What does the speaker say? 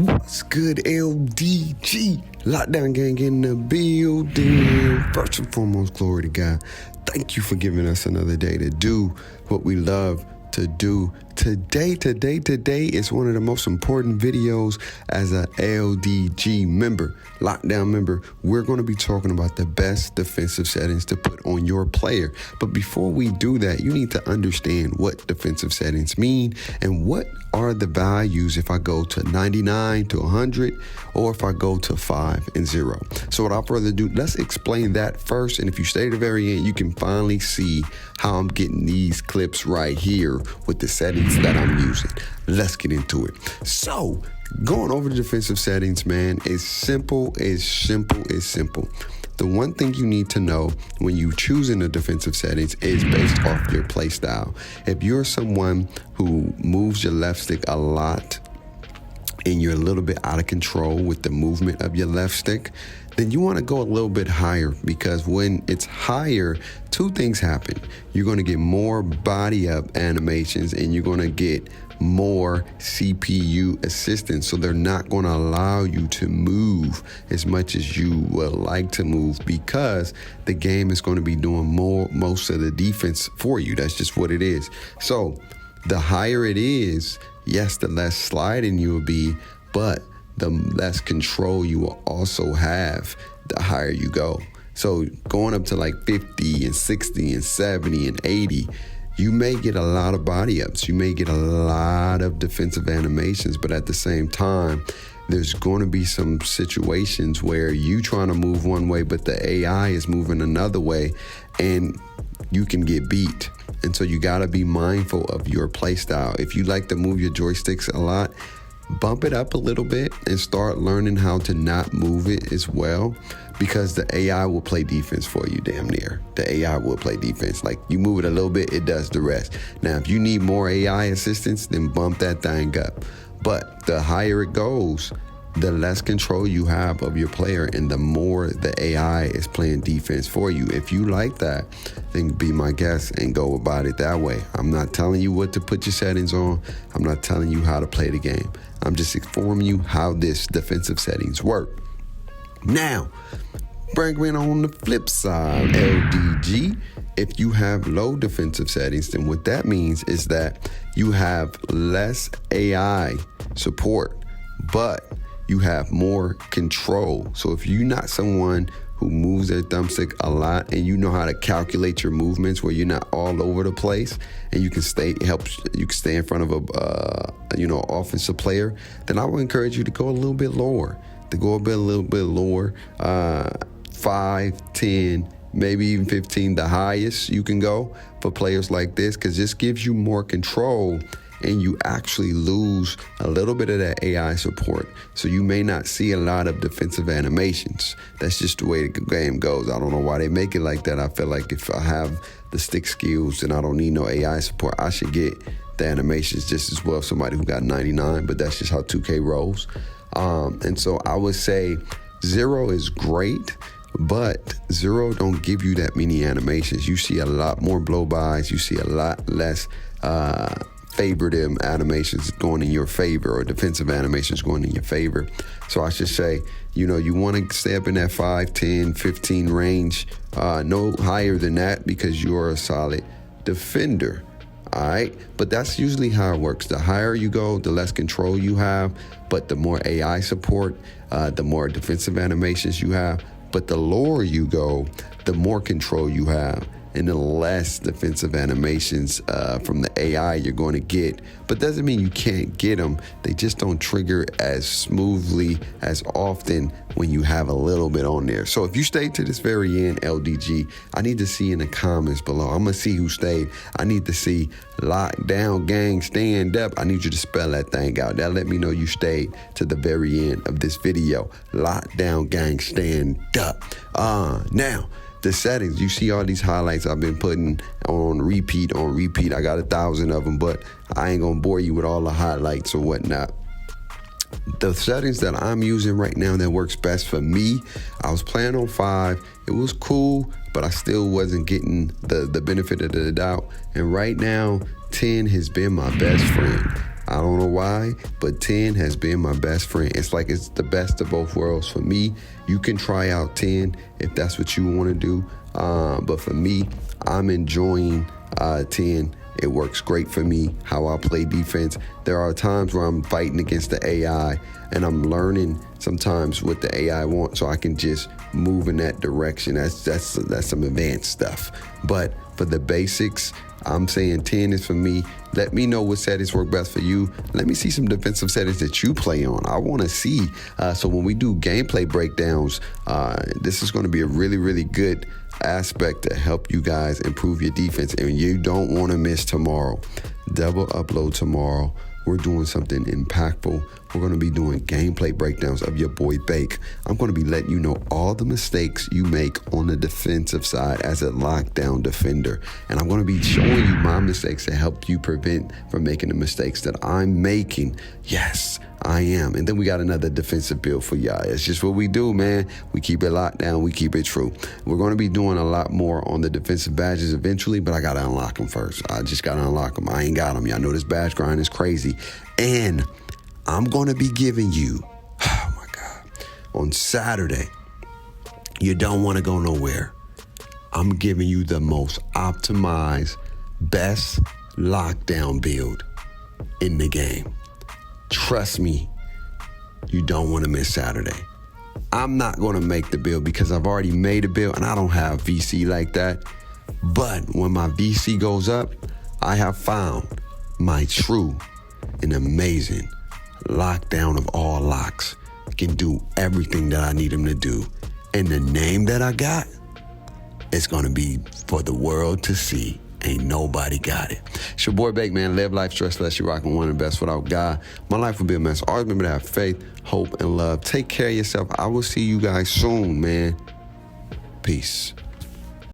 What's good, LDG? Lockdown Gang in the building. First and foremost, glory to God. Thank you for giving us another day to do what we love to do. Today is one of the most important videos as a LDG member, lockdown member. We're going to be talking about the best defensive settings to put on your player. But before we do that, you need to understand what defensive settings mean and what are the values if I go to 99 to 100 or if I go to 5 and 0. So without further ado, let's explain that first. And if you stay to the very end, you can finally see how I'm getting these clips right here with the settings that I'm using. Let's get into it. So going over the defensive settings, man, is simple. The one thing you need to know when you choosing the defensive settings is based off your play style. If you're someone who moves your left stick a lot and you're a little bit out of control with the movement of your left stick, then you want to go a little bit higher, because when it's higher, two things happen. You're going to get more body up animations and you're going to get more CPU assistance. So they're not going to allow you to move as much as you would like to move, because the game is going to be doing most of the defense for you. That's just what it is. So the higher it is, yes, the less sliding you will be, but the less control you will also have the higher you go. So going up to like 50 and 60 and 70 and 80, you may get a lot of body ups. You may get a lot of defensive animations, but at the same time, there's going to be some situations where you trying to move one way, but the AI is moving another way, and you can get beat. And so you got to be mindful of your play style. If you like to move your joysticks a lot, bump it up a little bit and start learning how to not move it as well, because the AI will play defense for you damn near. The AI will play defense. Like, you move it a little bit, it does the rest. Now, if you need more AI assistance, then bump that thing up. But the higher it goes, the less control you have of your player and the more the AI is playing defense for you. If you like that, then be my guest and go about it that way. I'm not telling you what to put your settings on. I'm not telling you how to play the game. I'm just informing you how this defensive settings work. Now, bring it on the flip side, LDG. If you have low defensive settings, then what that means is that you have less AI support, but you have more control. So if you're not someone who moves their thumbstick a lot and you know how to calculate your movements where you're not all over the place and you can stay in front of a offensive player, then I would encourage you to go a little bit lower. 5, 10, maybe even 15, the highest you can go for players like this, because this gives you more control and you actually lose a little bit of that AI support. So you may not see a lot of defensive animations. That's just the way the game goes. I don't know why they make it like that. I feel like if I have the stick skills and I don't need no AI support, I should get the animations just as well as somebody who got 99, but that's just how 2K rolls. And so I would say 0 is great, but 0 don't give you that many animations. You see a lot more blow-bys. You see a lot less favoritive animations going in your favor, or defensive animations going in your favor. So I should say, you want to stay up in that 5, 10, 15 range, no higher than that, because you're a solid defender. All right, but that's usually how it works. The higher you go, the less control you have, but the more AI support, the more defensive animations you have. But the lower you go, the more control you have and the less defensive animations from the AI you're going to get. But doesn't mean you can't get them. They just don't trigger as smoothly as often when you have a little bit on there. So if you stay to this very end, LDG, I need to see in the comments below. I'm going to see who stayed. I need to see Lockdown Gang stand up. I need you to spell that thing out. That let me know you stayed to the very end of this video. Lockdown Gang stand up. Now, the settings, you see all these highlights I've been putting on repeat. I got 1,000 of them, but I ain't gonna bore you with all the highlights or whatnot. The settings that I'm using right now that works best for me, I was playing on 5. It was cool, but I still wasn't getting the benefit of the doubt. And right now, 10 has been my best friend. I don't know why, but 10 has been my best friend. It's like it's the best of both worlds for me. You can try out 10 if that's what you want to do. But for me, I'm enjoying 10. It works great for me, how I play defense. There are times where I'm fighting against the AI and I'm learning sometimes what the AI wants so I can just move in that direction. That's some advanced stuff. But for the basics, I'm saying 10 is for me. Let me know what settings work best for you. Let me see some defensive settings that you play on. I want to see. So when we do gameplay breakdowns, this is going to be a really, really good aspect to help you guys improve your defense. And you don't want to miss tomorrow. Double upload tomorrow. We're doing something impactful. We're going to be doing gameplay breakdowns of your boy Bake. I'm going to be letting you know all the mistakes you make on the defensive side as a lockdown defender. And I'm going to be showing you my mistakes to help you prevent from making the mistakes that I'm making. Yes, I am. And then we got another defensive build for y'all. It's just what we do, man. We keep it locked down. We keep it true. We're going to be doing a lot more on the defensive badges eventually, but I got to unlock them first. I just got to unlock them. I ain't got them. Y'all know this badge grind is crazy. And I'm going to be giving you, oh my God, on Saturday, you don't want to go nowhere. I'm giving you the most optimized, best lockdown build in the game. Trust me, you don't want to miss Saturday. I'm not going to make the build because I've already made a build and I don't have VC like that. But when my VC goes up, I have found my true and amazing lockdown of all locks. Can do everything that I need him to do. And the name that I got is going to be for the world to see. Ain't nobody got it. It's your boy Bake, man. Live life stress less. You're rocking one of the best without God. My life will be a mess. Always remember to have faith, hope, and love. Take care of yourself. I will see you guys soon, man. Peace.